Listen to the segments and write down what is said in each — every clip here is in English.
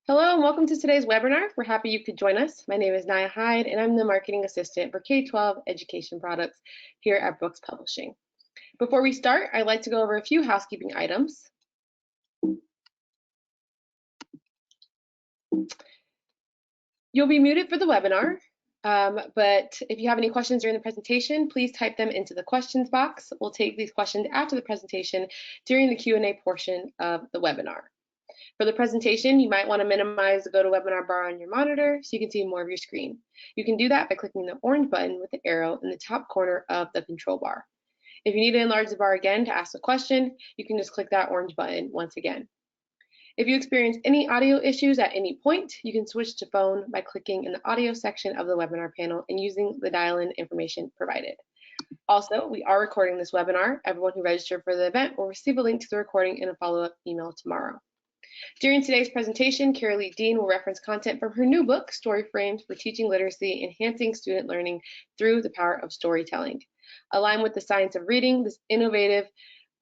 Hello and welcome to today's webinar. We're happy you could join us. My name is Naya Hyde and I'm the Marketing Assistant for K-12 Education Products here at Brooks Publishing. Before we start, I'd like to go over a few housekeeping items. You'll be muted for the webinar, but if you have any questions during the presentation, please type them into the questions box. We'll take these questions after the presentation during the Q&A portion of the webinar. For the presentation, you might want to minimize the GoToWebinar bar on your monitor so you can see more of your screen. You can do that by clicking the orange button with the arrow in the top corner of the control bar. If you need to enlarge the bar again to ask a question, you can just click that orange button once again. If you experience any audio issues at any point, you can switch to phone by clicking in the audio section of the webinar panel and using the dial-in information provided. Also, we are recording this webinar. Everyone who registered for the event will receive a link to the recording in a follow-up email tomorrow. During today's presentation, Carolee Dean will reference content from her new book, Story Frames for Teaching Literacy, Enhancing Student Learning Through the Power of Storytelling. Aligned with the science of reading, this innovative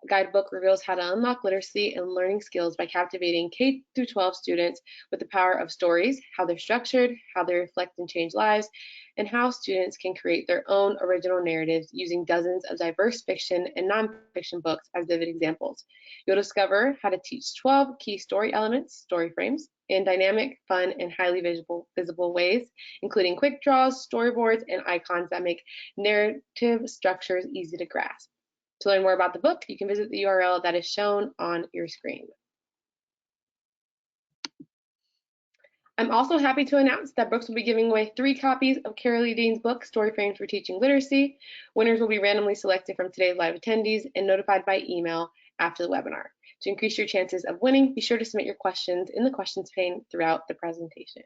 guidebook reveals how to unlock literacy and learning skills by captivating K-12 students with the power of stories, how they're structured, how they reflect and change lives, and how students can create their own original narratives using dozens of diverse fiction and nonfiction books as vivid examples. You'll discover how to teach 12 key story elements, story frames, in dynamic, fun, and highly visible ways, including quick draws, storyboards, and icons that make narrative structures easy to grasp. To learn more about the book, you can visit the URL that is shown on your screen. I'm also happy to announce that Brooks will be giving away 3 copies of Carolee Dean's book, Story Frames for Teaching Literacy. Winners will be randomly selected from today's live attendees and notified by email after the webinar. To increase your chances of winning, be sure to submit your questions in the questions pane throughout the presentation.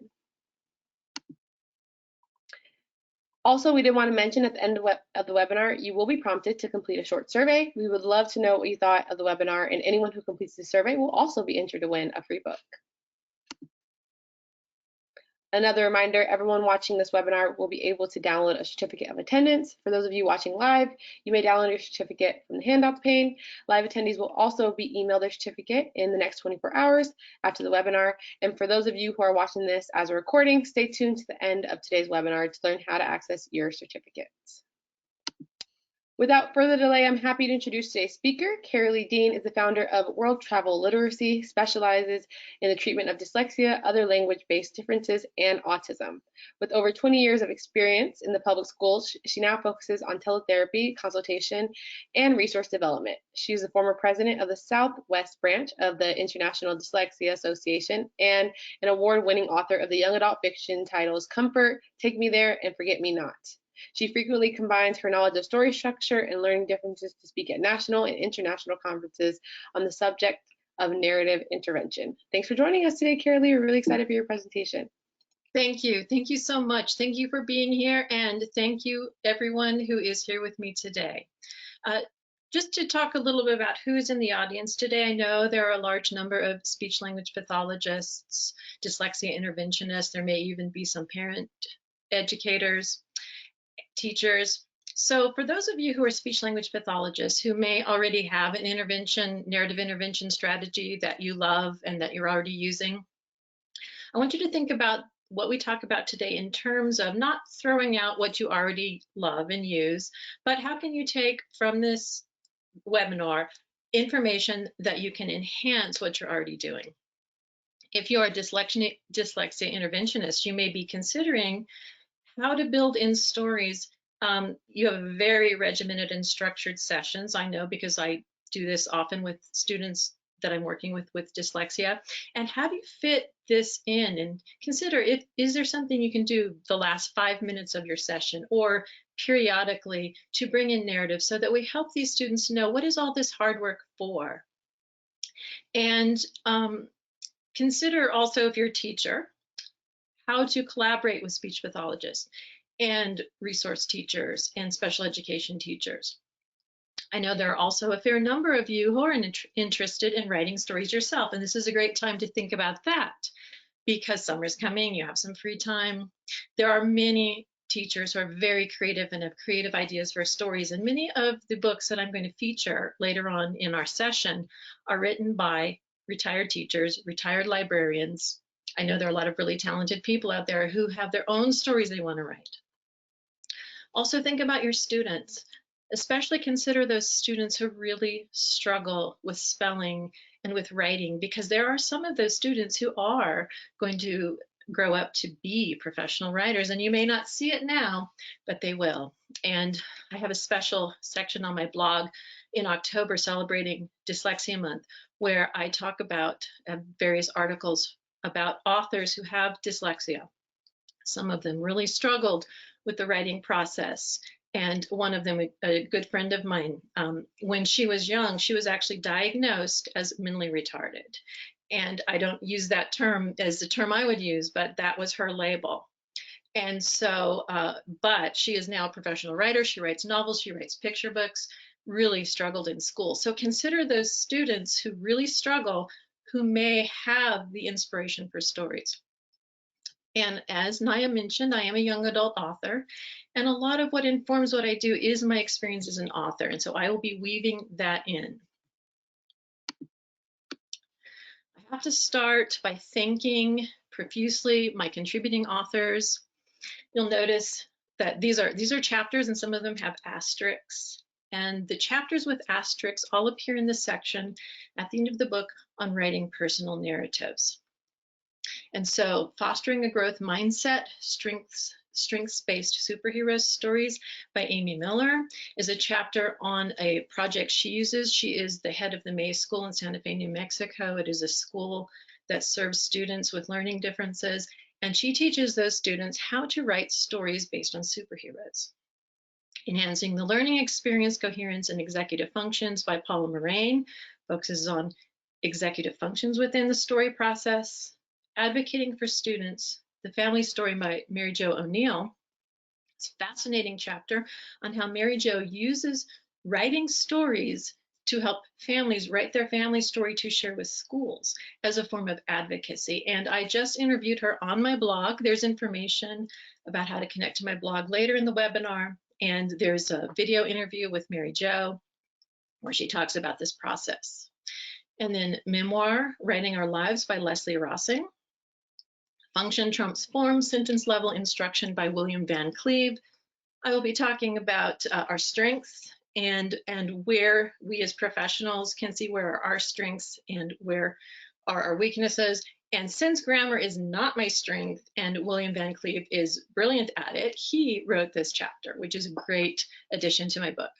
Also, we did want to mention at the end of the webinar, you will be prompted to complete a short survey. We would love to know what you thought of the webinar, and anyone who completes the survey will also be entered to win a free book. Another reminder, everyone watching this webinar will be able to download a certificate of attendance. For those of you watching live, you may download your certificate from the handouts pane. Live attendees will also be emailed their certificate in the next 24 hours after the webinar. And for those of you who are watching this as a recording, stay tuned to the end of today's webinar to learn how to access your certificates. Without further delay, I'm happy to introduce today's speaker. Carolee Dean is the founder of World Travel Literacy, specializes in the treatment of dyslexia, other language-based differences, and autism. With over 20 years of experience in the public schools, she now focuses on teletherapy, consultation, and resource development. She is the former president of the Southwest branch of the International Dyslexia Association and an award-winning author of the young adult fiction titles Comfort, Take Me There, and Forget Me Not. She frequently combines her knowledge of story structure and learning differences to speak at national and international conferences on the subject of narrative intervention. Thanks for joining us today, Carolee. We're really excited for your presentation. Thank you. Thank you so much. Thank you for being here, and thank you everyone who is here with me today. Just to talk a little bit about who's in the audience today, I know there are a large number of speech language pathologists, dyslexia interventionists. There may even be some parent educators, teachers. So for those of you who are speech language pathologists who may already have an narrative intervention strategy that you love and that you're already using, I want you to think about what we talk about today in terms of not throwing out what you already love and use, but how can you take from this webinar information that you can enhance what you're already doing. If you're a dyslexia interventionist, you may be considering how to build in stories. You have very regimented and structured sessions. I know because I do this often with students that I'm working with dyslexia. And how do you fit this in and consider is there something you can do the last 5 minutes of your session or periodically to bring in narrative so that we help these students know what is all this hard work for. And consider also, if you're a teacher, how to collaborate with speech pathologists and resource teachers and special education teachers. I know there are also a fair number of you who are interested in writing stories yourself, and this is a great time to think about that because summer's coming, you have some free time. There are many teachers who are very creative and have creative ideas for stories, and many of the books that I'm going to feature later on in our session are written by retired teachers, retired librarians, I know there are a lot of really talented people out there who have their own stories they want to write. Also think about your students. Especially consider those students who really struggle with spelling and with writing, because there are some of those students who are going to grow up to be professional writers, and you may not see it now, but they will. And I have a special section on my blog in October celebrating Dyslexia Month, where I talk about various articles about authors who have dyslexia. Some of them really struggled with the writing process. And one of them, a good friend of mine, when she was young, she was actually diagnosed as mentally retarded. And I don't use that term as the term I would use, but that was her label. And so, but she is now a professional writer. She writes novels, she writes picture books, really struggled in school. So consider those students who really struggle, who may have the inspiration for stories. And as Naya mentioned, I am a young adult author, and a lot of what informs what I do is my experience as an author, and so I will be weaving that in. I have to start by thanking profusely my contributing authors. You'll notice that these are chapters, and some of them have asterisks. And the chapters with asterisks all appear in the section at the end of the book on writing personal narratives. And so Fostering a Growth Mindset, Strengths-Based Superhero Stories by Amy Miller is a chapter on a project she uses. She is the head of the May School in Santa Fe, New Mexico. It is a school that serves students with learning differences, and she teaches those students how to write stories based on superheroes. Enhancing the Learning Experience, Coherence, and Executive Functions by Paula Moraine focuses on executive functions within the story process. Advocating for Students, The Family Story by Mary Jo O'Neill. It's a fascinating chapter on how Mary Jo uses writing stories to help families write their family story to share with schools as a form of advocacy. And I just interviewed her on my blog. There's information about how to connect to my blog later in the webinar. And there's a video interview with Mary Jo where she talks about this process. And then Memoir, Writing Our Lives by Leslie Rossing. Function Trumps Form, Sentence Level Instruction by William Van Cleve. I will be talking about our strengths and where we as professionals can see where are our strengths and where are our weaknesses. And since grammar is not my strength and William Van Cleve is brilliant at it, he wrote this chapter, which is a great addition to my book.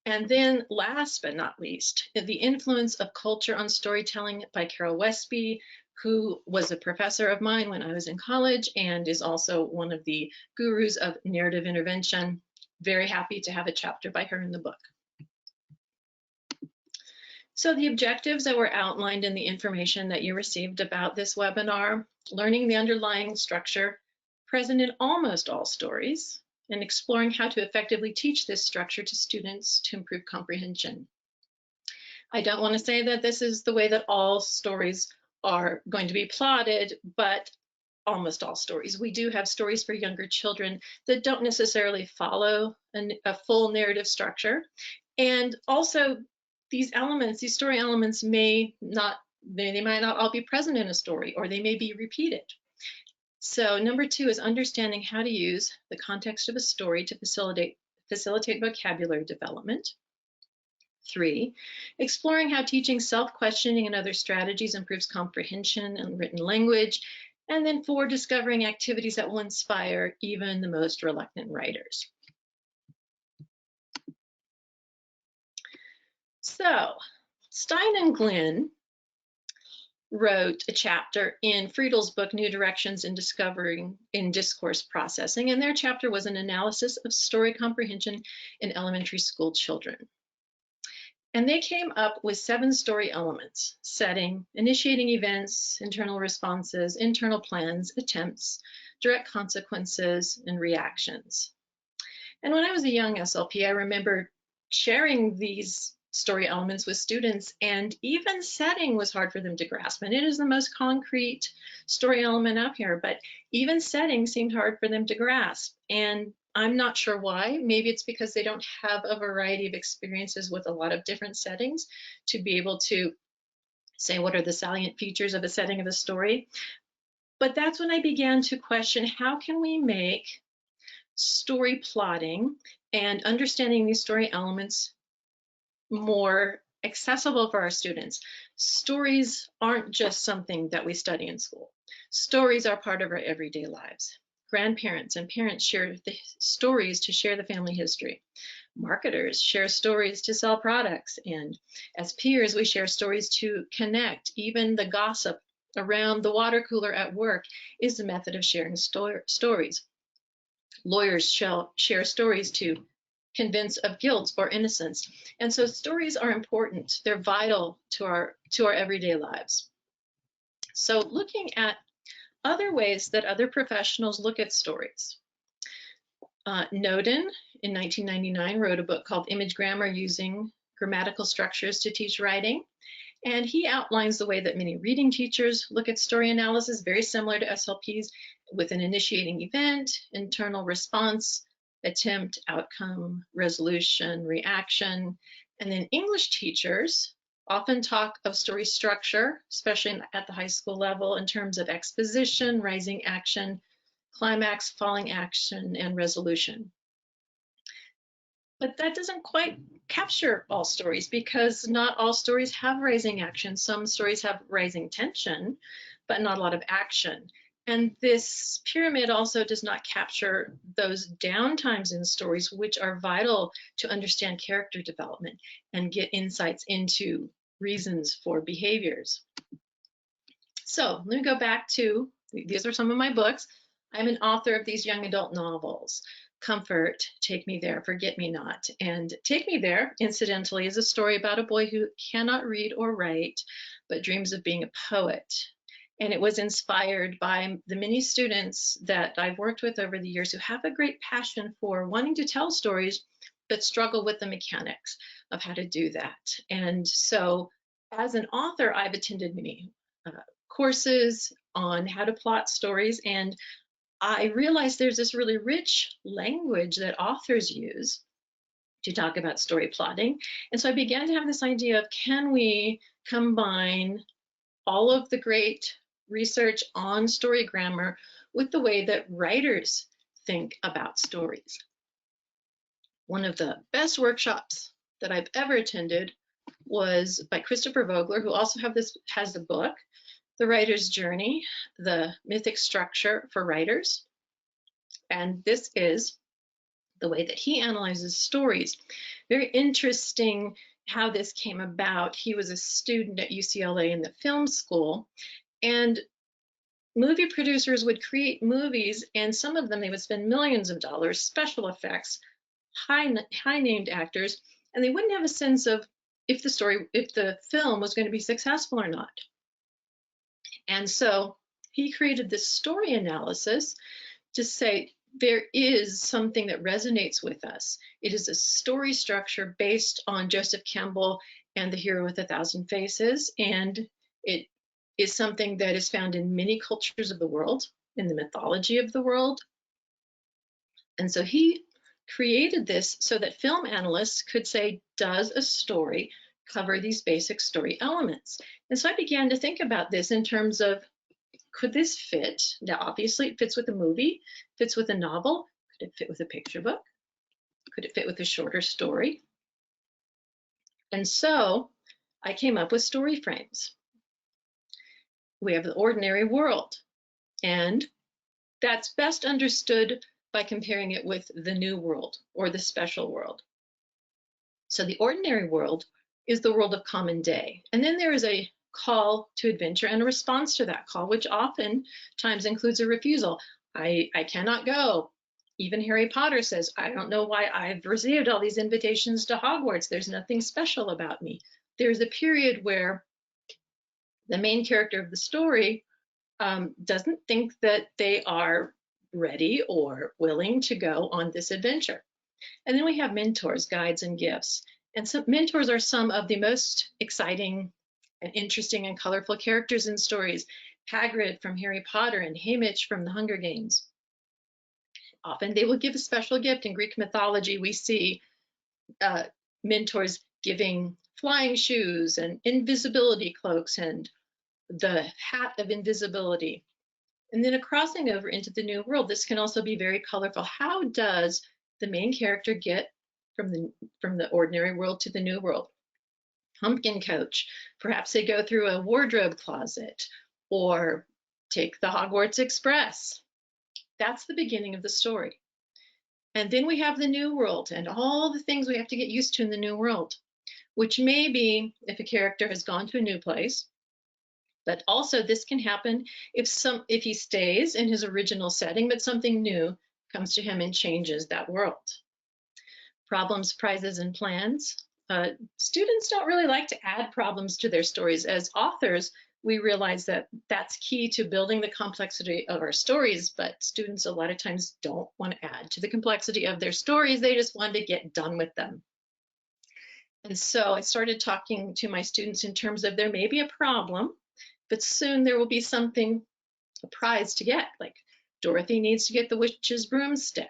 And then last but not least, The Influence of Culture on Storytelling by Carol Westby, who was a professor of mine when I was in college and is also one of the gurus of narrative intervention. Very happy to have a chapter by her in the book. So the objectives that were outlined in the information that you received about this webinar: learning the underlying structure present in almost all stories and exploring how to effectively teach this structure to students to improve comprehension. I don't want to say that this is the way that all stories are going to be plotted, but almost all stories. We do have stories for younger children that don't necessarily follow a full narrative structure. And also these elements, these story elements they might not all be present in a story, or they may be repeated. So number 2 is understanding how to use the context of a story to facilitate vocabulary development. 3, exploring how teaching self-questioning and other strategies improves comprehension and written language. And then 4, discovering activities that will inspire even the most reluctant writers. So Stein and Glenn wrote a chapter in Friedel's book, New Directions in Discovering in Discourse Processing, and their chapter was an analysis of story comprehension in elementary school children. And they came up with 7 story elements: setting, initiating events, internal responses, internal plans, attempts, direct consequences, and reactions. And when I was a young SLP, I remember sharing these story elements with students, and even setting was hard for them to grasp. And it is the most concrete story element out here, but even setting seemed hard for them to grasp. And I'm not sure why. Maybe it's because they don't have a variety of experiences with a lot of different settings to be able to say what are the salient features of a setting of a story. But that's when I began to question, how can we make story plotting and understanding these story elements more accessible for our students? Stories aren't just something that we study in school. Stories are part of our everyday lives. Grandparents and parents share the stories to share the family history. Marketers share stories to sell products, and as peers, we share stories to connect. Even the gossip around the water cooler at work is a method of sharing stories. Lawyers share stories to convince of guilt or innocence. And so stories are important. They're vital to our everyday lives. So looking at other ways that other professionals look at stories. Noden in 1999 wrote a book called Image Grammar, Using Grammatical Structures to Teach Writing. And he outlines the way that many reading teachers look at story analysis, very similar to SLPs, with an initiating event, internal response, attempt, outcome, resolution, reaction. And then English teachers often talk of story structure, especially at the high school level, in terms of exposition, rising action, climax, falling action, and resolution. But that doesn't quite capture all stories, because not all stories have rising action. Some stories have rising tension, but not a lot of action. And this pyramid also does not capture those downtimes in stories, which are vital to understand character development and get insights into reasons for behaviors. So let me go back to, these are some of my books. I'm an author of these young adult novels. Comfort, Take Me There, Forget Me Not. And Take Me There, incidentally, is a story about a boy who cannot read or write, but dreams of being a poet. And it was inspired by the many students that I've worked with over the years who have a great passion for wanting to tell stories, but struggle with the mechanics of how to do that. And so as an author, I've attended many courses on how to plot stories, and I realized there's this really rich language that authors use to talk about story plotting. And so I began to have this idea of, can we combine all of the great research on story grammar with the way that writers think about stories? One of the best workshops that I've ever attended was by Christopher Vogler, who also has the book, The Writer's Journey, The Mythic Structure for Writers. And this is the way that he analyzes stories. Very interesting how this came about. He was a student at UCLA in the film school, and movie producers would create movies, and some of them they would spend millions of dollars, special effects, high named actors, and they wouldn't have a sense of if the film was going to be successful or not. And so he created this story analysis to say there is something that resonates with us. It is a story structure based on Joseph Campbell and The Hero with a Thousand Faces, and it is something that is found in many cultures of the world, in the mythology of the world. And so he created this so that film analysts could say, does a story cover these basic story elements? And so I began to think about this in terms of, could this fit? Now, obviously, it fits with a movie, fits with a novel. Could it fit with a picture book? Could it fit with a shorter story? And so I came up with story frames. We have the ordinary world, and that's best understood by comparing it with the new world or the special world. So the ordinary world is the world of common day. And then there is a call to adventure and a response to that call, which oftentimes includes a refusal. I cannot go. Even Harry Potter says, I don't know why I've received all these invitations to Hogwarts. There's nothing special about me. There's a period where the main character of the story doesn't think that they are ready or willing to go on this adventure. And then we have mentors, guides, and gifts. And so mentors are some of the most exciting and interesting and colorful characters in stories. Hagrid from Harry Potter and Haymitch from the Hunger Games. Often they will give a special gift. In Greek mythology, we see mentors giving flying shoes and invisibility cloaks and the hat of invisibility. and then a crossing over into the new world. This can also be very colorful. How does the main character get from the ordinary world to the new world? Pumpkin coach. Perhaps they go through a wardrobe closet or take the Hogwarts Express. That's the beginning of the story. And then we have the new world and all the things we have to get used to in the new world, which may be if a character has gone to a new place, but also this can happen if he stays in his original setting, but something new comes to him and changes that world. Problems, prizes, and plans. Students don't really like to add problems to their stories. As authors, we realize that that's key to building the complexity of our stories, but students a lot of times don't want to add to the complexity of their stories. They just want to get done with them. And so I started talking to my students in terms of there may be a problem, but soon there will be something, a prize to get, like Dorothy needs to get the witch's broomstick.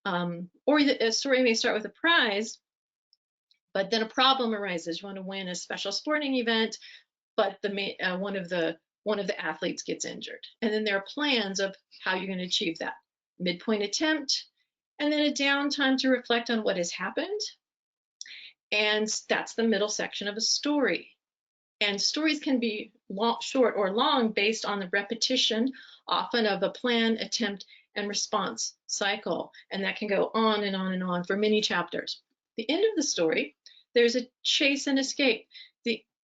Or a story may start with a prize, but then a problem arises. You want to win a special sporting event, but one of the athletes gets injured. And then there are plans of how you're going to achieve that. Midpoint attempt, and then a downtime to reflect on what has happened. And that's the middle section of a story. And stories can be short or long based on the repetition, often of a plan, attempt, and response cycle. And that can go on and on and on for many chapters. The end of the story, there's a chase and escape.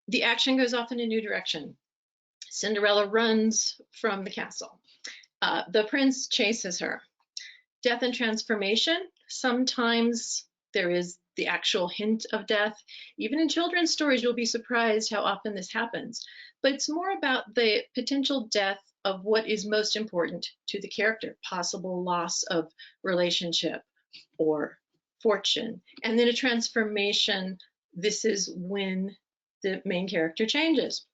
The action goes off in a new direction. Cinderella runs from the castle. The prince chases her. Death and transformation. Sometimes there is the actual hint of death. Even in children's stories, you'll be surprised how often this happens. But it's more about the potential death of what is most important to the character, possible loss of relationship or fortune. And then a transformation. This is when the main character changes.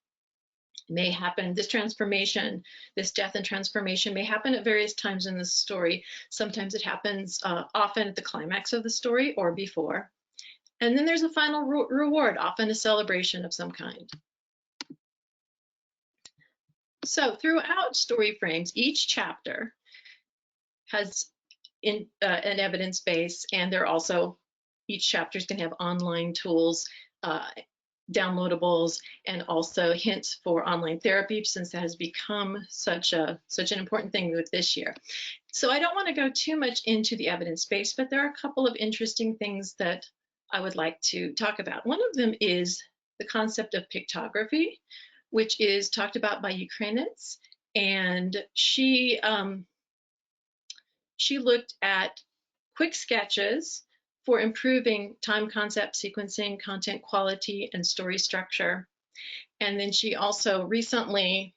It may happen, this transformation, this death and transformation may happen at various times in the story. Sometimes it happens often at the climax of the story or before. And then there's a final reward, often a celebration of some kind. So throughout story frames, each chapter has an evidence base, and there are also, each chapters can have online tools, downloadables, and also hints for online therapy, since that has become such an important thing with this year. So I don't want to go too much into the evidence base, but there are a couple of interesting things that I would like to talk about. One of them is the concept of pictography, which is talked about by Ukrainets, and she looked at quick sketches for improving time concept sequencing, content quality, and story structure. And then she also recently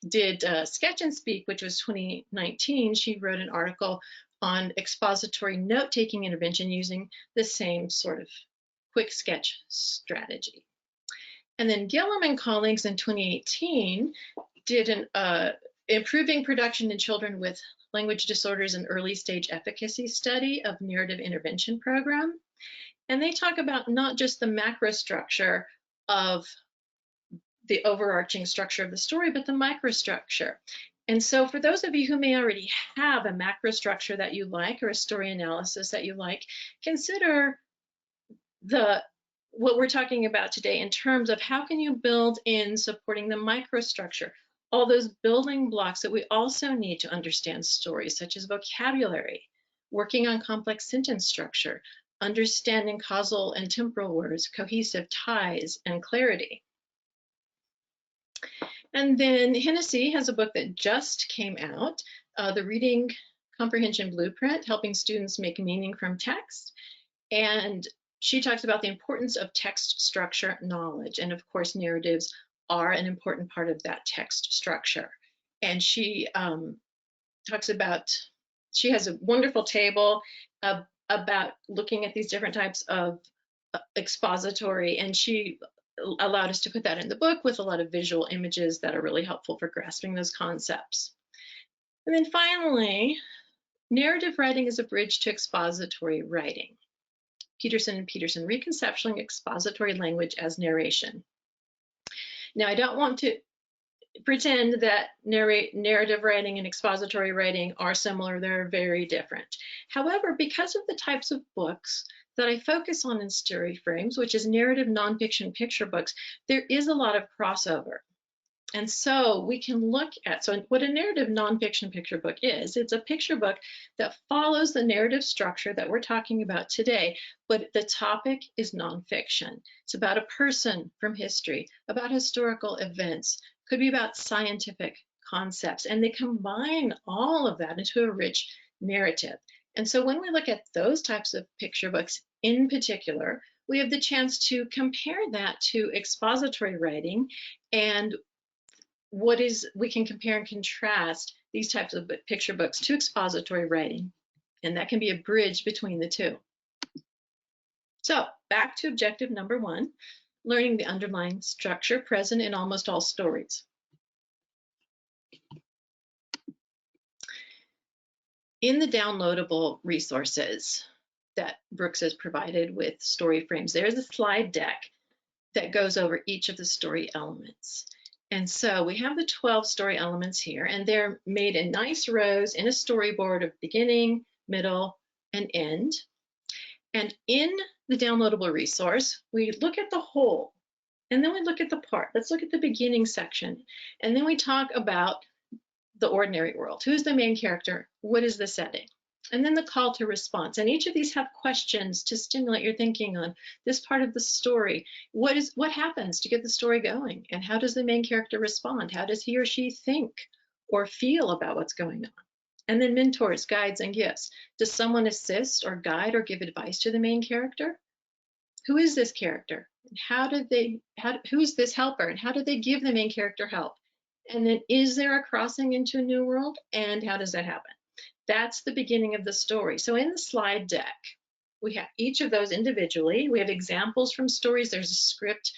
did Sketch and Speak, which was 2019. She wrote an article on expository note-taking intervention using the same sort of quick sketch strategy. And then Gillum and colleagues in 2018 did an improving production in children with language disorders and early stage efficacy study of narrative intervention program. And they talk about not just the macro structure of the overarching structure of the story, but the microstructure. And so for those of you who may already have a macro structure that you like, or a story analysis that you like, consider what we're talking about today in terms of how can you build in supporting the microstructure, all those building blocks that we also need to understand stories, such as vocabulary, working on complex sentence structure, understanding causal and temporal words, cohesive ties, and clarity. And then Hennessy has a book that just came out, the Reading Comprehension Blueprint, helping students make meaning from text. And she talks about the importance of text structure knowledge. And of course, narratives are an important part of that text structure. And she talks about, she has a wonderful table about looking at these different types of expository, and she allowed us to put that in the book with a lot of visual images that are really helpful for grasping those concepts. And then finally, narrative writing is a bridge to expository writing. Peterson and Peterson, reconceptualizing expository language as narration. Now, I don't want to pretend that narrative writing and expository writing are similar. They're very different. However, because of the types of books that I focus on in story frames, which is narrative nonfiction picture books, there is a lot of crossover. And so we can look at, so what a narrative nonfiction picture book is, it's a picture book that follows the narrative structure that we're talking about today, but the topic is nonfiction. It's about a person from history, about historical events, could be about scientific concepts, and they combine all of that into a rich narrative. And so when we look at those types of picture books in particular, we have the chance to compare that to expository writing, and we can compare and contrast these types of picture books to expository writing, and that can be a bridge between the two. So back to objective number 1, learning the underlying structure present in almost all stories. In the downloadable resources that Brooks has provided with story frames, there's a slide deck that goes over each of the story elements. And so we have the 12 story elements here, and they're made in nice rows in a storyboard of beginning, middle, and end. And in the downloadable resource, we look at the whole, and then we look at the part. Let's look at the beginning section, and then we talk about the ordinary world. Who's the main character? What is the setting? And then the call to response. And each of these have questions to stimulate your thinking on this part of the story. What happens to get the story going? And how does the main character respond? How does he or she think or feel about what's going on? And then mentors, guides, and gifts. Does someone assist or guide or give advice to the main character? Who is this character? Who's this helper? And how do they give the main character help? And then is there a crossing into a new world? And how does that happen? That's the beginning of the story. So in the slide deck, we have each of those individually. We have examples from stories. There's a script.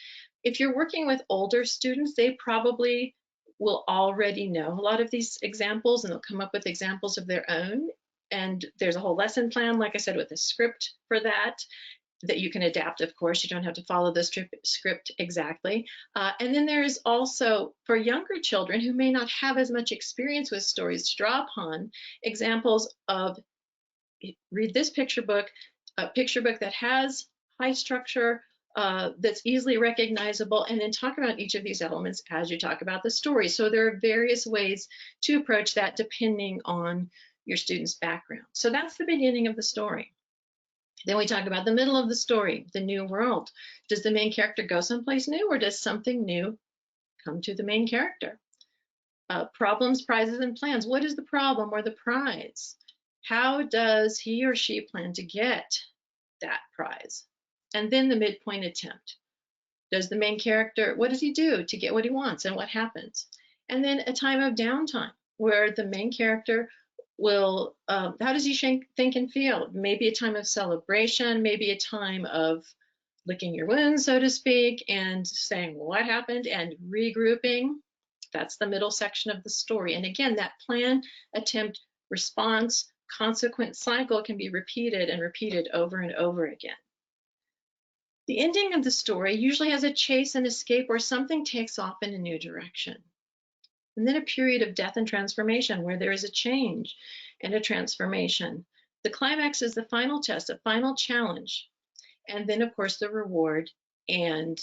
If you're working with older students, they probably will already know a lot of these examples, and they'll come up with examples of their own. And there's a whole lesson plan, like I said, with a script for that you can adapt, of course. You don't have to follow the script exactly. And then there is also, for younger children who may not have as much experience with stories to draw upon, examples of, read this picture book, a picture book that has high structure, that's easily recognizable, and then talk about each of these elements as you talk about the story. So there are various ways to approach that depending on your student's background. So that's the beginning of the story. Then we talk about the middle of the story, the new world. Does the main character go someplace new, or does something new come to the main character? Problems, prizes, and plans. What is the problem or the prize? How does he or she plan to get that prize? And then the midpoint attempt. Does the main character, what does he do to get what he wants, and what happens? And then a time of downtime where the main character will, how does he think and feel? Maybe a time of celebration, maybe a time of licking your wounds, so to speak, and saying what happened and regrouping. That's the middle section of the story. And again, that plan, attempt, response, consequent cycle can be repeated and repeated over and over again. The ending of the story usually has a chase and escape where something takes off in a new direction. And then a period of death and transformation where there is a change and a transformation. The climax is the final test, a final challenge. And then, of course, the reward and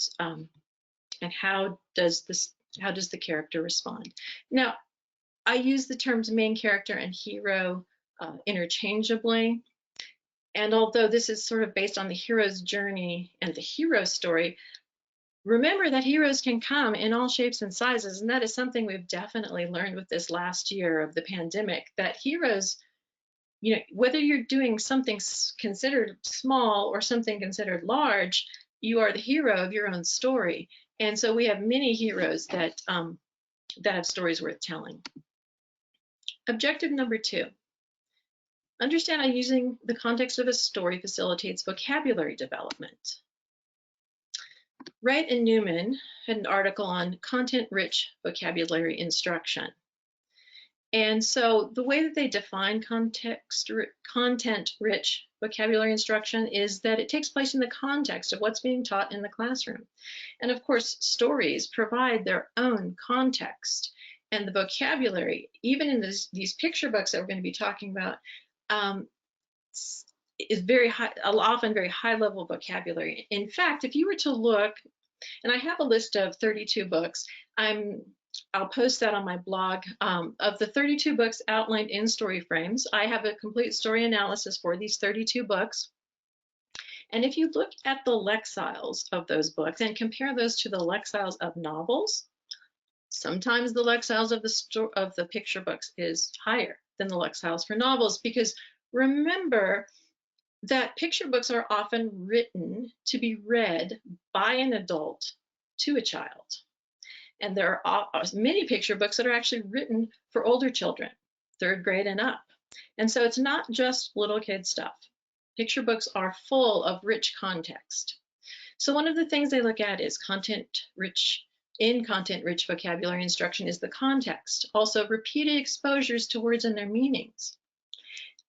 how does the character respond. Now, I use the terms main character and hero interchangeably. And although this is sort of based on the hero's journey and the hero story, remember that heroes can come in all shapes and sizes, and that is something we've definitely learned with this last year of the pandemic, that heroes, you know, whether you're doing something considered small or something considered large, you are the hero of your own story. And so we have many heroes that have stories worth telling. Objective number 2. Understand how using the context of a story facilitates vocabulary development. Wright and Newman had an article on content-rich vocabulary instruction. And so the way that they define content-rich vocabulary instruction is that it takes place in the context of what's being taught in the classroom. And of course, stories provide their own context. And the vocabulary, even in these picture books that we're going to be talking about, is very high, often very high level vocabulary. In fact, if you were to look, and I have a list of 32 books, I'll post that on my blog. Of the 32 books outlined in Story Frames, I have a complete story analysis for these 32 books. And if you look at the lexiles of those books and compare those to the lexiles of novels, sometimes the lexiles of the picture books is higher than the lexiles for novels, because remember that picture books are often written to be read by an adult to a child. And there are many picture books that are actually written for older children, 3rd grade and up. And so it's not just little kid stuff. Picture books are full of rich context. So one of the things they look at is content-rich vocabulary instruction is the context. Also, repeated exposures to words and their meanings.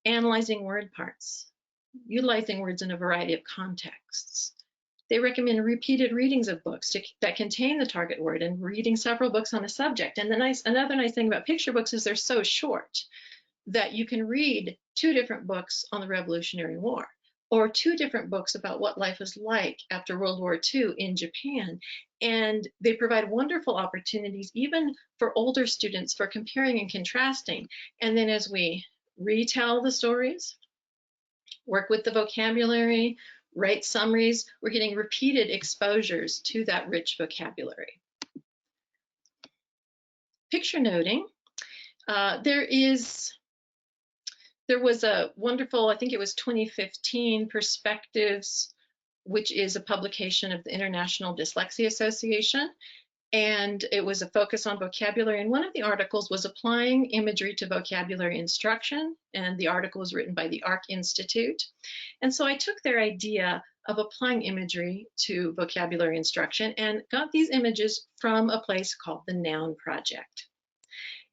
Analyzing word parts. Utilizing words in a variety of contexts. They recommend repeated readings of books that contain the target word and reading several books on a subject. And another nice thing about picture books is they're so short that you can read 2 different books on the Revolutionary War, or 2 different books about what life was like after World War II in Japan. And they provide wonderful opportunities even for older students for comparing and contrasting. And then as we retell the stories, work with the vocabulary, write summaries, we're getting repeated exposures to that rich vocabulary. Picture noting. There was a wonderful, I think it was 2015, Perspectives, which is a publication of the International Dyslexia Association. And it was a focus on vocabulary. And one of the articles was applying imagery to vocabulary instruction. And the article was written by the ARC Institute. And so I took their idea of applying imagery to vocabulary instruction and got these images from a place called the Noun Project.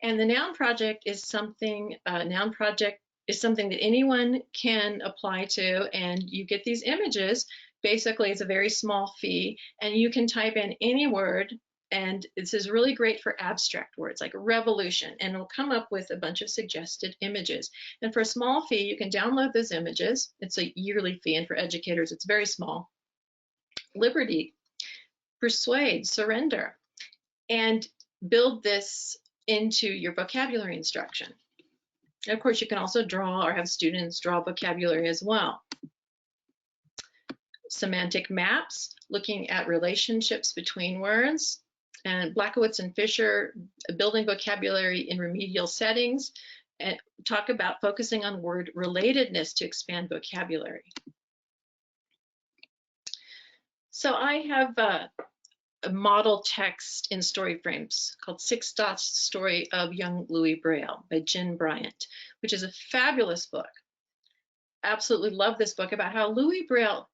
And the Noun Project is something, that anyone can apply to, and you get these images. Basically, it's a very small fee, and you can type in any word. And this is really great for abstract words like revolution, and it'll come up with a bunch of suggested images. And for a small fee, you can download those images. It's a yearly fee, and for educators, it's very small. Liberty, persuade, surrender, and build this into your vocabulary instruction. And of course, you can also draw or have students draw vocabulary as well. Semantic Maps, looking at relationships between words. And Blackowitz and Fisher, building vocabulary in remedial settings, and talk about focusing on word relatedness to expand vocabulary. So I have a model text in Story Frames called 6 Dots Story of Young Louis Braille by Jen Bryant, which is a fabulous book. Absolutely love this book about how Louis Braille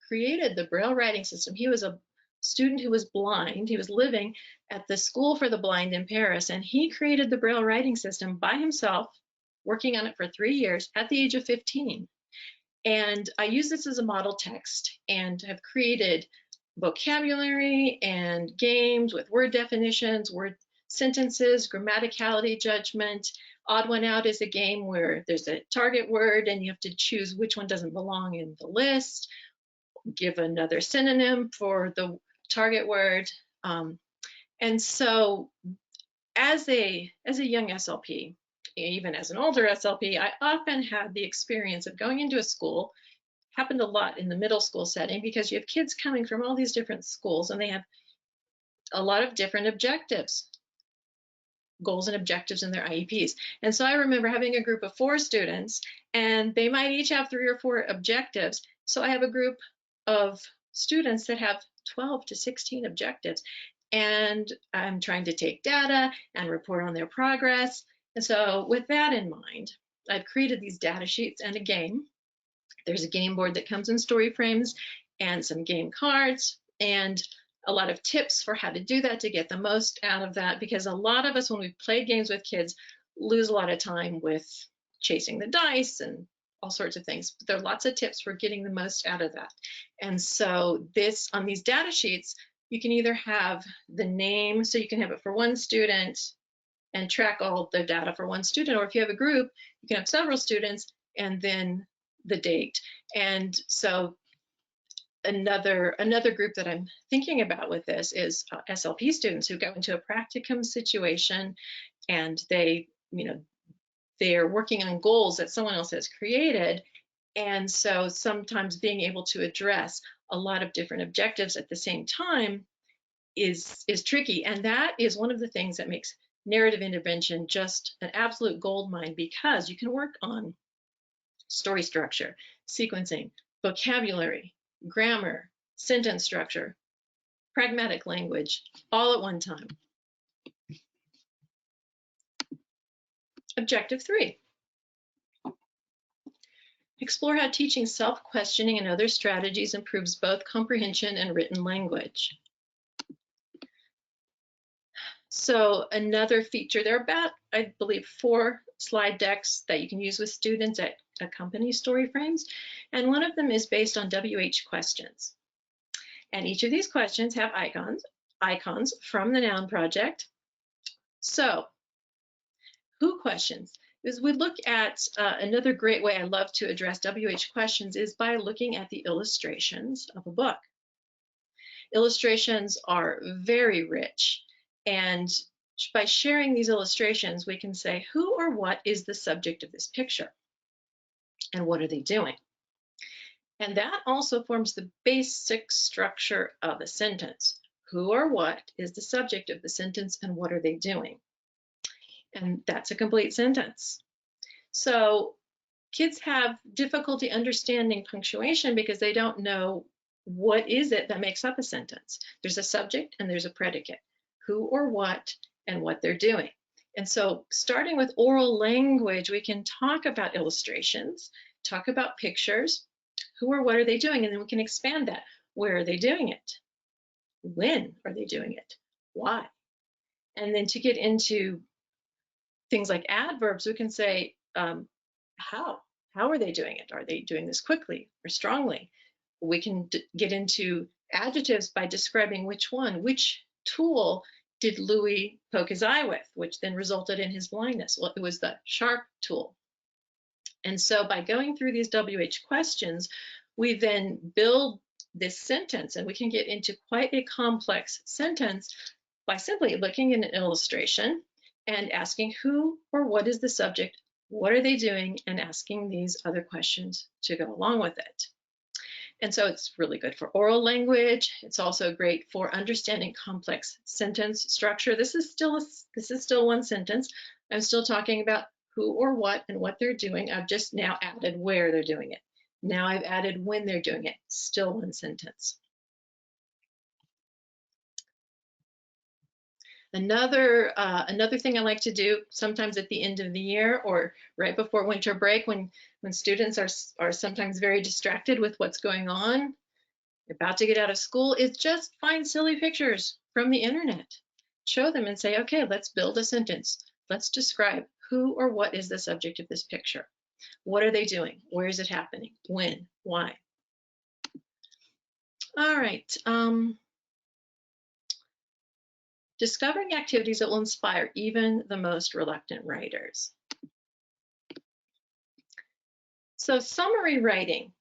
created the Braille writing system. He was a student who was blind. He was living at the School for the Blind in Paris, and he created the Braille writing system by himself, working on it for 3 years at the age of 15. And I use this as a model text and have created vocabulary and games with word definitions, word sentences, grammaticality judgment. Odd One Out is a game where there's a target word and you have to choose which one doesn't belong in the list. Give another synonym for the target word. And so as a young SLP, even as an older SLP, I often had the experience of going into a school. Happened a lot in the middle school setting because you have kids coming from all these different schools and they have a lot of different objectives, goals and objectives in their IEPs. And so I remember having a group of 4 students and they might each have 3 or 4 objectives. So I have a group of students that have 12 to 16 objectives, and I'm trying to take data and report on their progress. And so with that in mind, I've created these data sheets and a game. There's a game board that comes in Story Frames and some game cards and a lot of tips for how to do that to get the most out of that, because a lot of us, when we've played games with kids, lose a lot of time with chasing the dice and all sorts of things. But there are lots of tips for getting the most out of that. And so this, on these data sheets, you can either have the name, so you can have it for one student and track all the data for one student, or if you have a group, you can have several students and then the date. And so another group that I'm thinking about with this is SLP students who go into a practicum situation, and they are working on goals that someone else has created. And so sometimes being able to address a lot of different objectives at the same time is tricky. And that is one of the things that makes narrative intervention just an absolute goldmine, because you can work on story structure, sequencing, vocabulary, grammar, sentence structure, pragmatic language, all at one time. Objective 3. Explore how teaching self-questioning and other strategies improves both comprehension and written language. So another feature, there are about, I believe, 4 slide decks that you can use with students that accompany story frames. And one of them is based on WH questions. And each of these questions have icons from the Noun Project. So, who questions? As we look at another great way I love to address WH questions is by looking at the illustrations of a book. Illustrations are very rich, and by sharing these illustrations, we can say who or what is the subject of this picture, and what are they doing? And that also forms the basic structure of a sentence. Who or what is the subject of the sentence, and what are they doing? And that's a complete sentence. So kids have difficulty understanding punctuation because they don't know what is it that makes up a sentence. There's a subject and there's a predicate. Who or what and what they're doing. And so starting with oral language, we can talk about illustrations, talk about pictures, who or what are they doing, and then we can expand that. Where are they doing it? When are they doing it? Why? And then to get into things like adverbs, we can say how. How are they doing it? Are they doing this quickly or strongly? We can get into adjectives by describing which one. Which tool did Louis poke his eye with, which then resulted in his blindness? Well, it was the sharp tool. And so by going through these WH questions, we then build this sentence, and we can get into quite a complex sentence by simply looking at an illustration and asking who or what is the subject, what are they doing, and asking these other questions to go along with it. And so it's really good for oral language. It's also great for understanding complex sentence structure. This is still one sentence. I'm still talking about who or what and what they're doing. I've just now added where they're doing it. Now I've added when they're doing it. Still one sentence. Another thing I like to do sometimes at the end of the year or right before winter break, when students are sometimes very distracted with what's going on, about to get out of school, is just find silly pictures from the internet. Show them and say, okay, let's build a sentence. Let's describe who or what is the subject of this picture. What are they doing? Where is it happening? When? Why? All right. Discovering activities that will inspire even the most reluctant writers. So summary writing.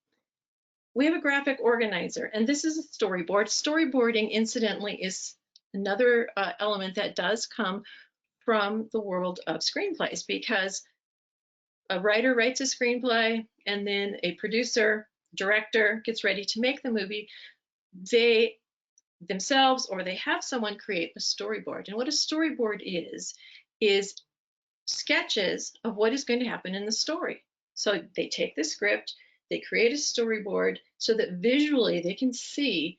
We have a graphic organizer, and this is a storyboard. Storyboarding, incidentally, is another element that does come from the world of screenplays, because a writer writes a screenplay and then a producer, director gets ready to make the movie. They themselves or they have someone create a storyboard. And what a storyboard is sketches of what is going to happen in the story. So they take the script, they create a storyboard so that visually they can see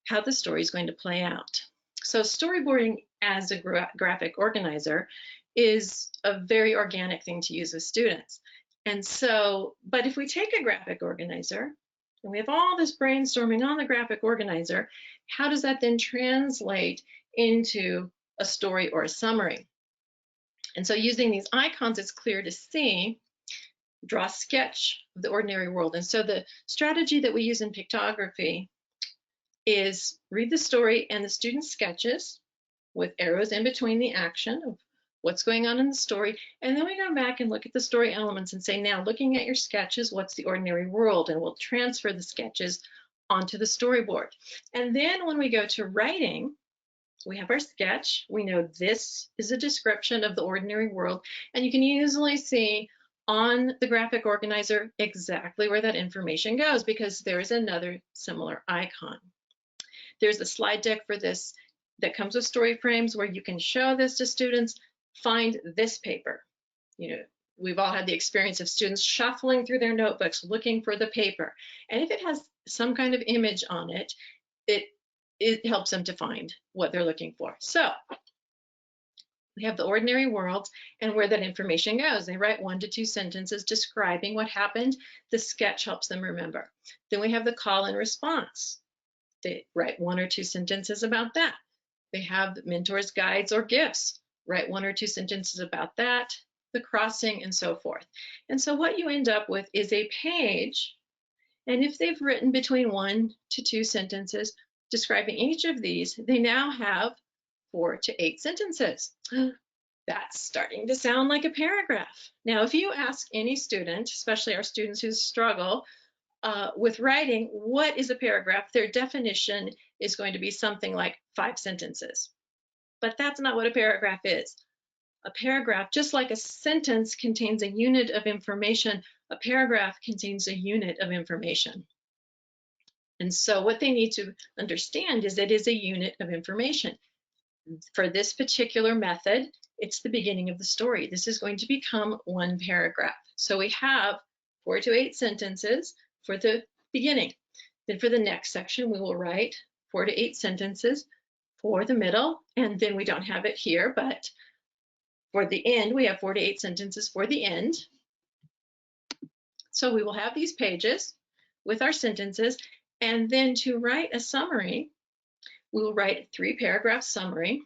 how the story is going to play out. So storyboarding as a graphic organizer is a very organic thing to use with students. And so, but if we take a graphic organizer and we have all this brainstorming on the graphic organizer, how does that then translate into a story or a summary? And so using these icons, it's clear to see, draw a sketch of the ordinary world. And so the strategy that we use in pictography is read the story and the student sketches with arrows in between the action of what's going on in the story. And then we go back and look at the story elements and say, now looking at your sketches, what's the ordinary world? And we'll transfer the sketches onto the storyboard. And then when we go to writing, we have our sketch. We know this is a description of the ordinary world. And you can easily see on the graphic organizer exactly where that information goes because there is another similar icon. There's a slide deck for this that comes with story frames where you can show this to students. Find this paper. You know, we've all had the experience of students shuffling through their notebooks looking for the paper. And if it has some kind of image on it, it helps them to find what they're looking for. So we have the ordinary world and where that information goes. They write 1 to 2 sentences describing what happened. The sketch helps them remember. Then we have the call and response. They write 1 or 2 sentences about that. They have mentors, guides, or gifts. Write 1 or 2 sentences about that, the crossing, and so forth. And so what you end up with is a page, and if they've written between 1 to 2 sentences describing each of these, they now have 4 to 8 sentences. That's starting to sound like a paragraph. Now, if you ask any student, especially our students who struggle with writing, what is a paragraph? Their definition is going to be something like 5 sentences. But that's not what a paragraph is. A paragraph, just like a sentence contains a unit of information, a paragraph contains a unit of information. And so what they need to understand is it is a unit of information. For this particular method, it's the beginning of the story. This is going to become 1 paragraph. So we have 4 to 8 sentences for the beginning. Then for the next section, we will write 4 to 8 sentences for the middle, and then we don't have it here, but for the end, we have 4 to 8 sentences for the end. So we will have these pages with our sentences, and then to write a summary, we will write a 3-paragraph summary,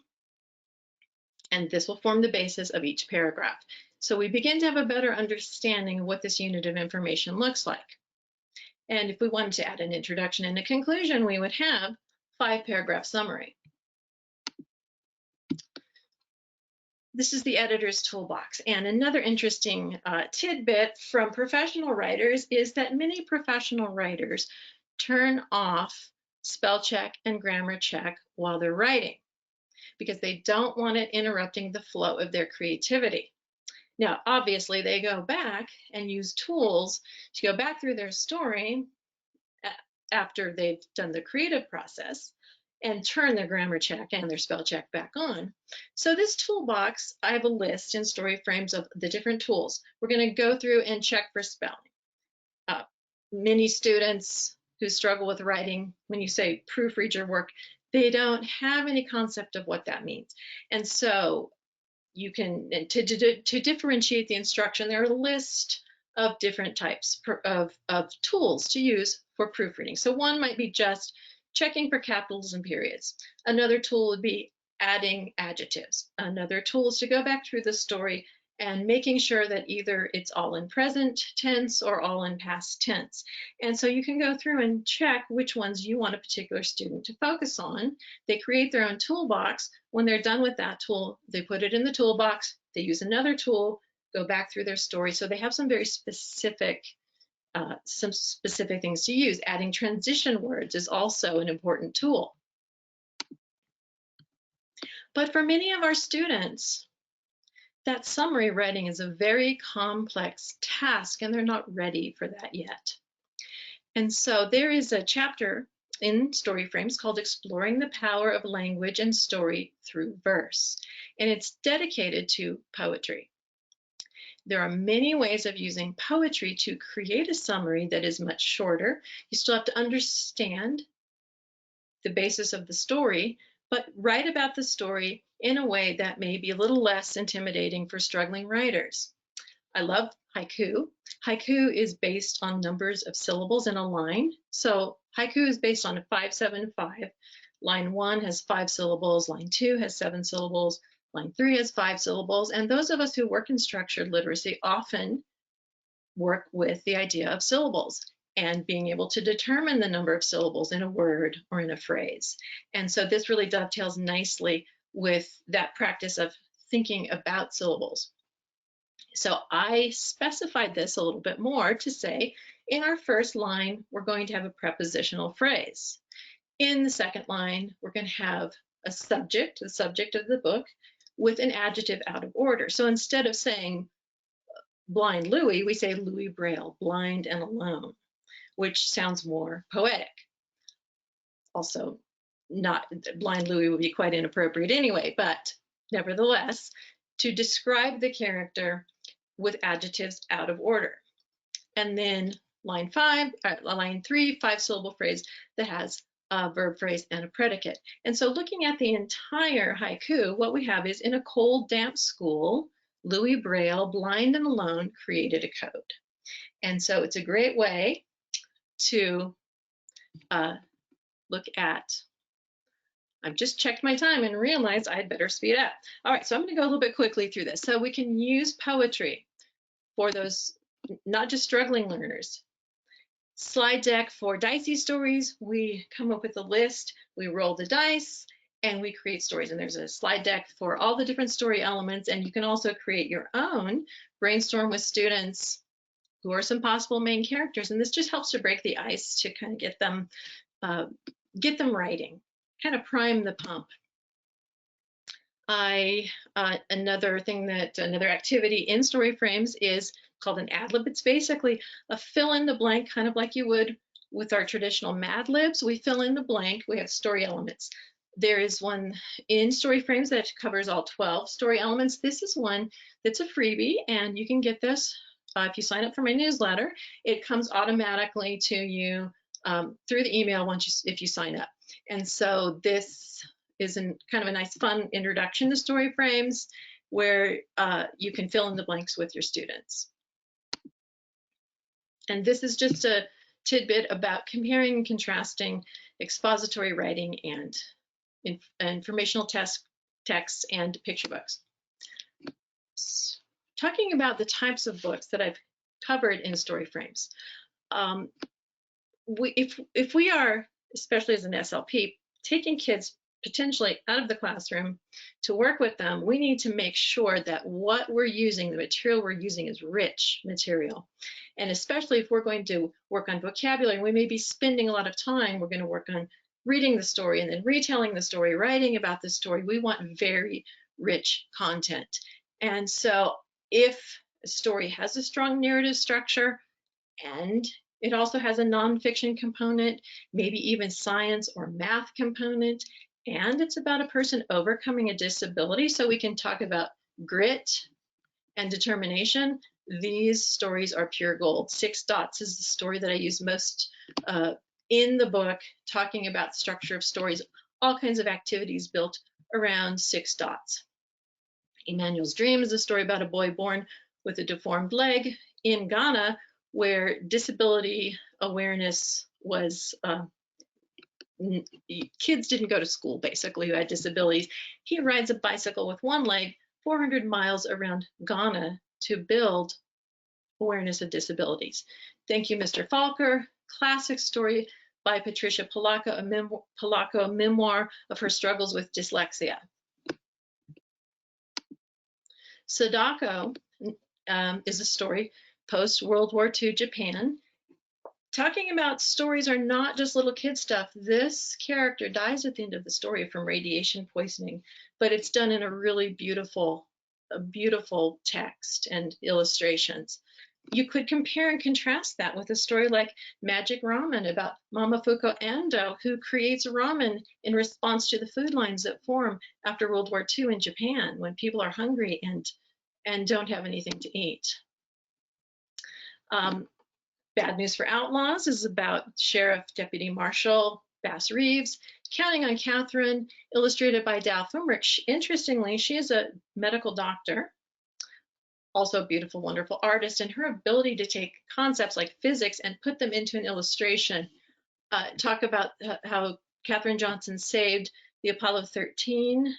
and this will form the basis of each paragraph. So we begin to have a better understanding of what this unit of information looks like. And if we wanted to add an introduction and a conclusion, we would have 5-paragraph summary. This is the editor's toolbox. And another interesting tidbit from professional writers is that many professional writers turn off spell check and grammar check while they're writing because they don't want it interrupting the flow of their creativity. Now, obviously, they go back and use tools to go back through their story after they've done the creative process and turn their grammar check and their spell check back on. So this toolbox, I have a list in story frames of the different tools. We're going to go through and check for spelling. Many students who struggle with writing, when you say proofread your work, they don't have any concept of what that means. And so you can, to differentiate the instruction, there are a list of different types of tools to use for proofreading. So one might be just checking for capitals and periods. Another tool would be adding adjectives. Another tool is to go back through the story and making sure that either it's all in present tense or all in past tense. And so you can go through and check which ones you want a particular student to focus on. They create their own toolbox. When they're done with that tool, they put it in the toolbox, they use another tool, go back through their story. So they have some very specific things to use. Adding transition words is also an important tool. But for many of our students, that summary writing is a very complex task, and they're not ready for that yet. And so there is a chapter in Story Frames called Exploring the Power of Language and Story Through Verse, and it's dedicated to poetry. There are many ways of using poetry to create a summary that is much shorter. You still have to understand the basis of the story, but write about the story in a way that may be a little less intimidating for struggling writers. I love haiku. Haiku is based on numbers of syllables in a line. So haiku is based on a 5-7-5. Line 1 has 5 syllables, line 2 has 7 syllables, Line 3 has 5 syllables, and those of us who work in structured literacy often work with the idea of syllables and being able to determine the number of syllables in a word or in a phrase. And so this really dovetails nicely with that practice of thinking about syllables. So I specified this a little bit more to say, in our first line, we're going to have a prepositional phrase. In the second line, we're going to have a subject, the subject of the book, with an adjective out of order. So instead of saying blind Louis, we say Louis Braille, blind and alone, which sounds more poetic. Also, not blind Louis would be quite inappropriate anyway, but nevertheless, to describe the character with adjectives out of order. And then line 3, 5-syllable phrase that has a verb phrase and a predicate. And so looking at the entire haiku, what we have is, in a cold, damp school, Louis Braille, blind and alone, created a code. And so it's a great way to look at, I've just checked my time and realized I'd better speed up. All right, so I'm going to go a little bit quickly through this. So we can use poetry for those not just struggling learners. Slide deck for Dicey Stories, we come up with a list, we roll the dice, and we create stories. And there's a slide deck for all the different story elements, and you can also create your own, brainstorm with students who are some possible main characters. And this just helps to break the ice, to kind of get them writing, kind of prime the pump. Another activity in story frames is called an Adlib. It's basically a fill in the blank, kind of like you would with our traditional Mad Libs. We fill in the blank, we have story elements. There is one in story frames that covers all 12 story elements. This is one that's a freebie, and you can get this if you sign up for my newsletter. It comes automatically to you through the email if you sign up. And so this is kind of a nice, fun introduction to story frames where you can fill in the blanks with your students. And this is just a tidbit about comparing and contrasting expository writing and informational texts and picture books. Talking about the types of books that I've covered in story frames. If we are, especially as an SLP, taking kids potentially out of the classroom to work with them, we need to make sure that what we're using, the material we're using, is rich material. And especially if we're going to work on vocabulary, we may be spending a lot of time, we're going to work on reading the story and then retelling the story, writing about the story. We want very rich content. And so if a story has a strong narrative structure and it also has a nonfiction component, maybe even science or math component, and it's about a person overcoming a disability, so we can talk about grit and determination, these stories are pure gold. 6 Dots is the story that I use most in the book, talking about structure of stories, all kinds of activities built around 6 Dots. Emmanuel's Dream is a story about a boy born with a deformed leg in Ghana, where disability awareness was, kids didn't go to school basically who had disabilities. He rides a bicycle with one leg 400 miles around Ghana to build awareness of disabilities. Thank you, Mr. Falker. Classic story by Patricia Polacco, a memoir of her struggles with dyslexia. Sadako is a story post-World War II Japan. Talking about stories are not just little kid stuff. This character dies at the end of the story from radiation poisoning, but it's done in a really beautiful text and illustrations. You could compare and contrast that with a story like Magic Ramen about Momofuku Ando, who creates ramen in response to the food lines that form after World War II in Japan when people are hungry and don't have anything to eat. Bad News for Outlaws is about Sheriff Deputy Marshal Bass Reeves. Counting on Katherine, illustrated by Dow Fumrich. Interestingly, she is a medical doctor, also a beautiful, wonderful artist, and her ability to take concepts like physics and put them into an illustration. Talk about how Katherine Johnson saved the Apollo 13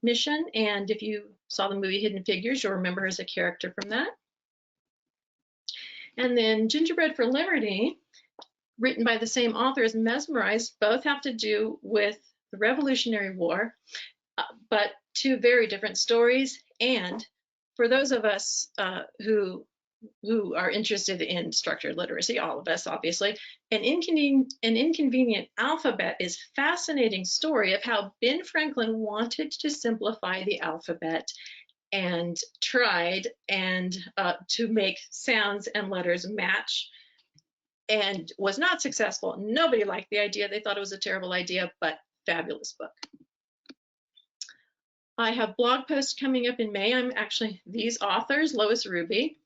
mission. And if you saw the movie Hidden Figures, you'll remember her as a character from that. And then Gingerbread for Liberty, written by the same author as Mesmerized, both have to do with the Revolutionary War, but two very different stories. And for those of us who are interested in structured literacy, all of us obviously, an Inconvenient Alphabet is a fascinating story of how Ben Franklin wanted to simplify the alphabet and tried to make sounds and letters match, and was not successful. Nobody liked the idea. They thought it was a terrible idea, but fabulous book. I have blog posts coming up in May. I'm actually these authors: Lois Ruby,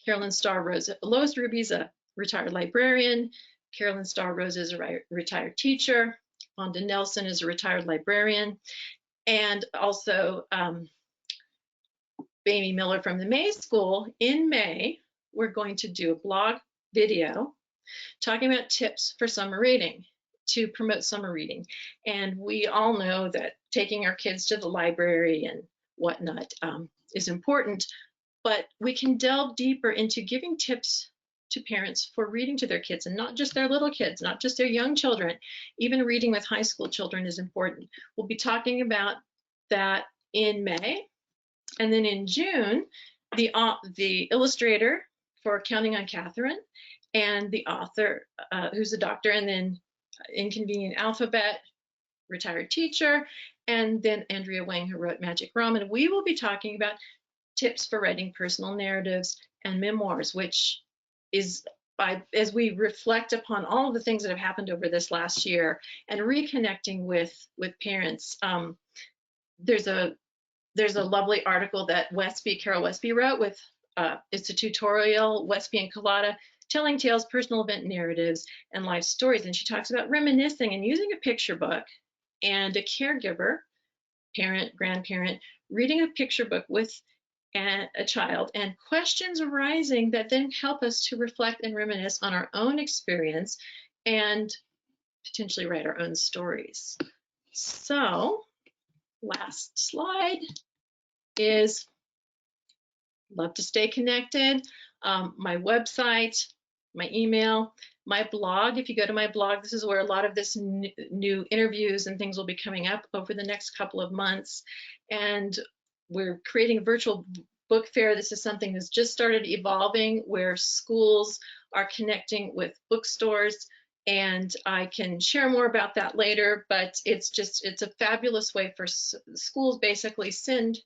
Carolyn Starr Rose. Lois Ruby is a retired librarian. Carolyn Starr Rose is a retired teacher. Wanda Nelson is a retired librarian. And also Amy Miller from the May School. In May, we're going to do a blog video talking about tips for summer reading, to promote summer reading. And we all know that taking our kids to the library and whatnot is important, but we can delve deeper into giving tips to parents for reading to their kids, and not just their little kids, not just their young children. Even reading with high school children is important. We'll be talking about that in May. And then in June, the illustrator for Counting on Katherine and the author, who's a doctor, and then Inconvenient Alphabet, retired teacher, and then Andrea Wang, who wrote Magic Rum. And we will be talking about tips for writing personal narratives and memoirs, which is, as we reflect upon all of the things that have happened over this last year and reconnecting with parents. There's a lovely article that Carol Westby wrote with, it's a tutorial, Westby and Collada, telling tales, personal event narratives, and life stories. And she talks about reminiscing and using a picture book and a caregiver, parent, grandparent, reading a picture book with a child, and questions arising that then help us to reflect and reminisce on our own experience and potentially write our own stories. So, last slide is, love to stay connected. My website, my email, my blog. If you go to my blog, this is where a lot of this new interviews and things will be coming up over the next couple of months. And we're creating a virtual book fair. This is something that's just started evolving, where schools are connecting with bookstores, and I can share more about that later, but it's a fabulous way for schools basically send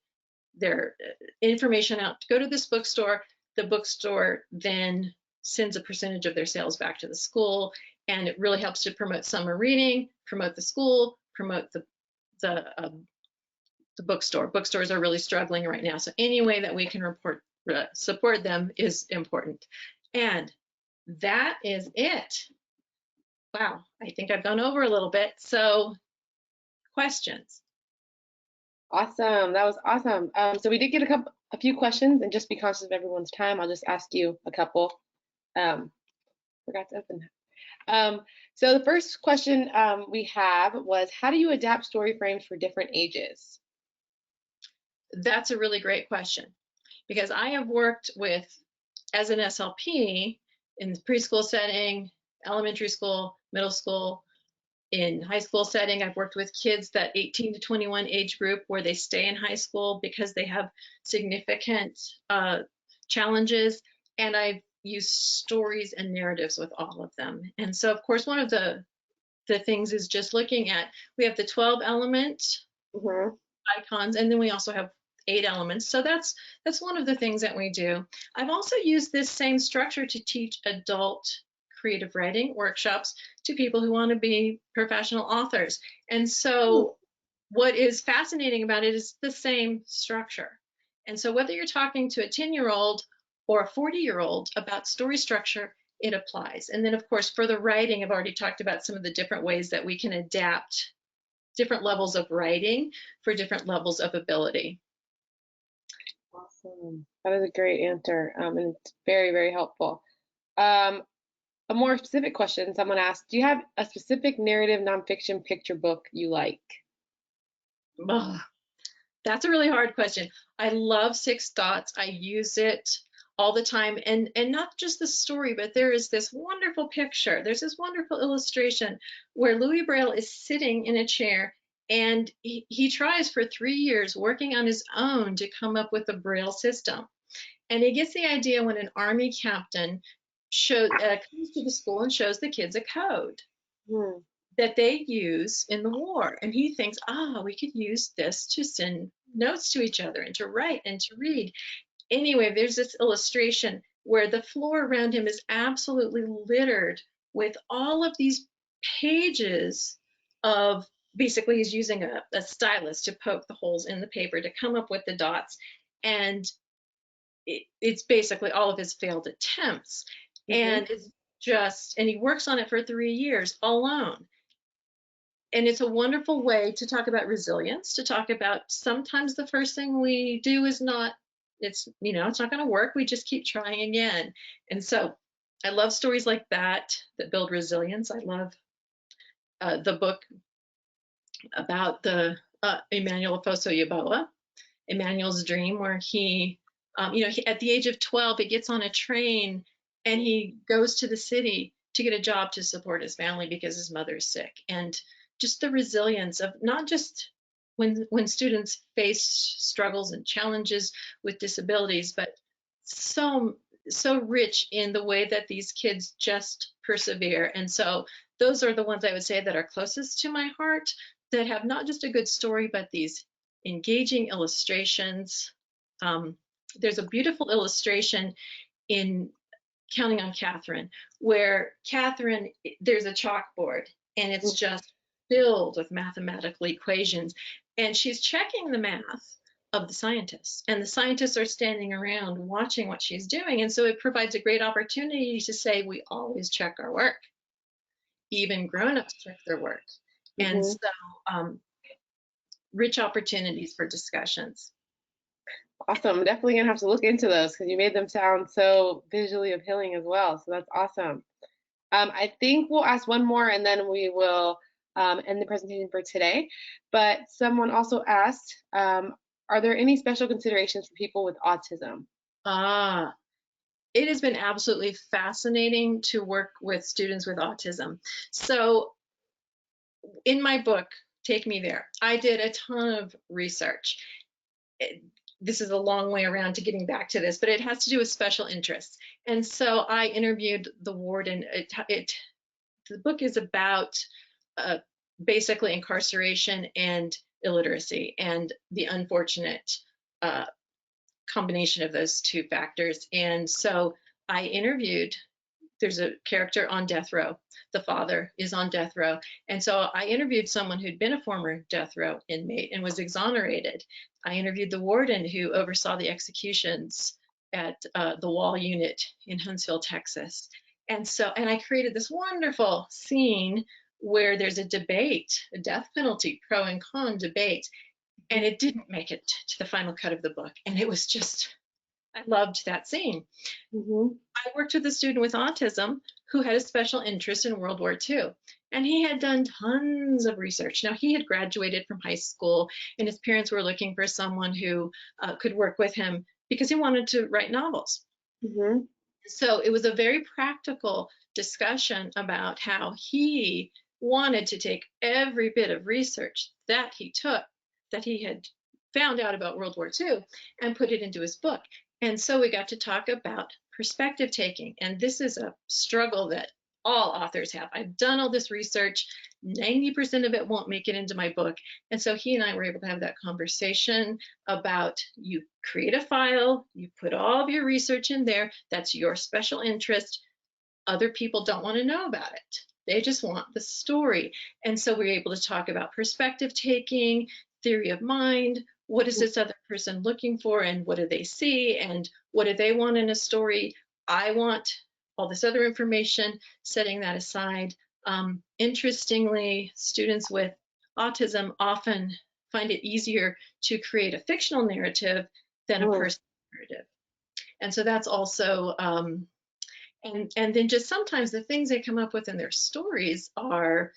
their information out to go to this bookstore. The bookstore then sends a percentage of their sales back to the school, and it really helps to promote summer reading, promote the school, promote the bookstore. Bookstores are really struggling right now, so any way that we can support them is important. And that is it. Wow, I think I've gone over a little bit. So, questions? Awesome, that was awesome. So we did get a few questions, and just be conscious of everyone's time, I'll just ask you a couple. Forgot to open that. So the first question we have was, how do you adapt story frames for different ages? That's a really great question, because I have worked with, as an SLP, in the preschool setting, elementary school, middle school, in high school setting. I've worked with kids that 18 to 21 age group, where they stay in high school because they have significant challenges, and I've used stories and narratives with all of them. And so, of course, one of the things is just looking at, we have the 12 element icons, and then we also have 8 elements. So that's one of the things that we do. I've also used this same structure to teach adult creative writing workshops to people who want to be professional authors. And so what is fascinating about it is the same structure. And so whether you're talking to a 10-year-old or a 40-year-old about story structure, it applies. And then, of course, for the writing, I've already talked about some of the different ways that we can adapt different levels of writing for different levels of ability. Awesome. That is a great answer, and it's very, very helpful. A more specific question, someone asked, do you have a specific narrative nonfiction picture book you like? Ugh, that's a really hard question. I love six dots. I use it all the time, and not just the story, but there is this wonderful picture. There's this wonderful illustration where Louis Braille is sitting in a chair, and he tries for 3 years working on his own to come up with a Braille system. And he gets the idea when an army captain comes to the school and shows the kids a code Hmm. that they use in the war. And he thinks, we could use this to send notes to each other and to write and to read. Anyway, there's this illustration where the floor around him is absolutely littered with all of these pages of, basically he's using a stylus to poke the holes in the paper to come up with the dots. And it's basically all of his failed attempts. Mm-hmm. And it's and he works on it for 3 years alone. And it's a wonderful way to talk about resilience, to talk about sometimes the first thing we do is not, it's not going to work. We just keep trying again. And so I love stories like that build resilience. I love the book about the Emmanuel Foso-Yeboah, Emmanuel's Dream, where he at the age of 12, he gets on a train and he goes to the city to get a job to support his family because his mother is sick. And just the resilience of not just when students face struggles and challenges with disabilities, but so rich in the way that these kids just persevere. And so those are the ones I would say that are closest to my heart, that have not just a good story, but these engaging illustrations. There's a beautiful illustration in Counting on Katherine, where Katherine, there's a chalkboard and it's just filled with mathematical equations, and she's checking the math of the scientists, and the scientists are standing around watching what she's doing. And so it provides a great opportunity to say, we always check our work. Even grown-ups check their work. Mm-hmm. And so rich opportunities for discussions. Awesome. Definitely gonna have to look into those because you made them sound so visually appealing as well. So that's awesome. I think we'll ask one more and then we will end the presentation for today. But someone also asked, are there any special considerations for people with autism? It has been absolutely fascinating to work with students with autism. So in my book, Take Me There, I did a ton of research. This is a long way around to getting back to this, but it has to do with special interests. And so I interviewed the warden. The book is about basically incarceration and illiteracy and the unfortunate combination of those two factors. And so I interviewed, there's a character on death row. The father is on death row. And so I interviewed someone who'd been a former death row inmate and was exonerated. I interviewed the warden who oversaw the executions at the Wall Unit in Huntsville, Texas. And I created this wonderful scene where there's a debate, a death penalty, pro and con debate, and it didn't make it to the final cut of the book. And it was just, I loved that scene. Mm-hmm. I worked with a student with autism who had a special interest in World War II, and he had done tons of research. Now, he had graduated from high school, and his parents were looking for someone who could work with him because he wanted to write novels. Mm-hmm. So it was a very practical discussion about how he wanted to take every bit of research that he took, that he had found out about World War II, and put it into his book. And so we got to talk about perspective taking. And this is a struggle that all authors have. I've done all this research. 90% of it won't make it into my book. And so he and I were able to have that conversation about, you create a file, you put all of your research in there, that's your special interest. Other people don't want to know about it. They just want the story. And so we were able to talk about perspective taking, theory of mind, what is this other person looking for, and what do they see, and what do they want in a story? I want all this other information, setting that aside. Interestingly, students with autism often find it easier to create a fictional narrative than a personal narrative. And so that's also, and then just sometimes the things they come up with in their stories are,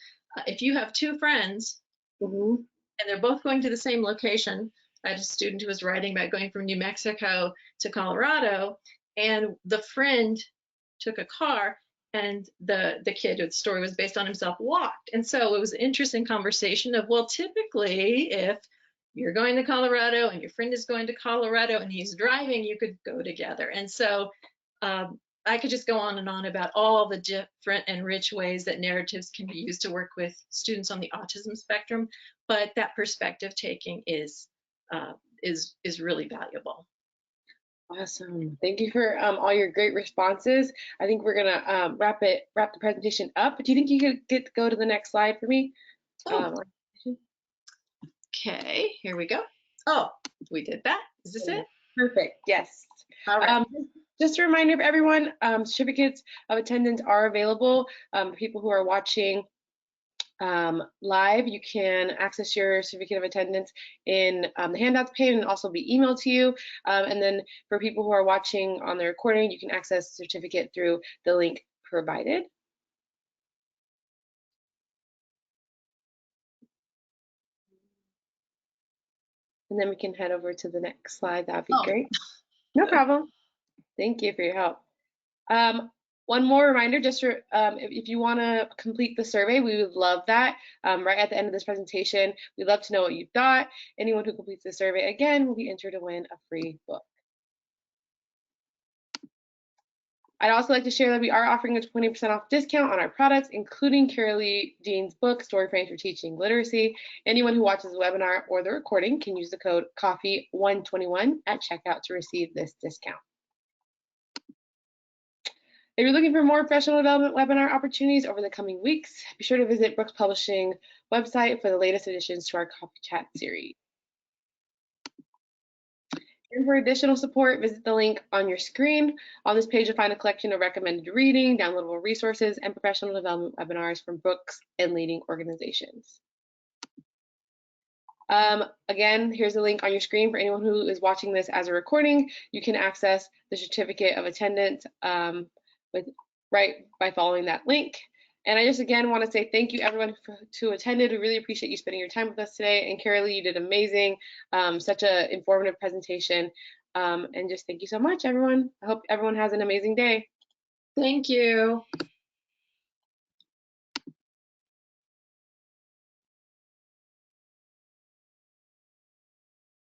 if you have two friends, Mm-hmm. and they're both going to the same location. I had a student who was writing about going from New Mexico to Colorado, and the friend took a car, and the kid whose story was based on himself walked. And so it was an interesting conversation of, well, typically if you're going to Colorado and your friend is going to Colorado and he's driving, you could go together. And so I could just go on and on about all the different and rich ways that narratives can be used to work with students on the autism spectrum, but that perspective taking is really valuable. Awesome. Thank you for all your great responses. I think we're gonna wrap the presentation up. Do you think you could go to the next slide for me? Okay, here we go. Oh, we did that. Is this it? Perfect. Yes. All right. Just a reminder of everyone, certificates of attendance are available. For people who are watching live, you can access your certificate of attendance in the handouts page and also be emailed to you. And then for people who are watching on the recording, you can access the certificate through the link provided. And then we can head over to the next slide. That would be great. No problem. Thank you for your help. One more reminder, just for, if you want to complete the survey, we would love that. Right at the end of this presentation, we'd love to know what you thought. Anyone who completes the survey, again, will be entered to win a free book. I'd also like to share that we are offering a 20% off discount on our products, including Carolee Dean's book, Story Frames for Teaching Literacy. Anyone who watches the webinar or the recording can use the code COFFEE121 at checkout to receive this discount. If you're looking for more professional development webinar opportunities over the coming weeks, be sure to visit Brooks Publishing website for the latest additions to our Coffee Chat series. And for additional support, visit the link on your screen. On this page, you'll find a collection of recommended reading, downloadable resources, and professional development webinars from books and leading organizations. Again, here's a link on your screen for anyone who is watching this as a recording. You can access the certificate of attendance right by following that link. And I just again want to say thank you everyone who attended. We really appreciate you spending your time with us today. And Carolee, you did amazing, such an informative presentation. And just thank you so much, everyone. I hope everyone has an amazing day. Thank you.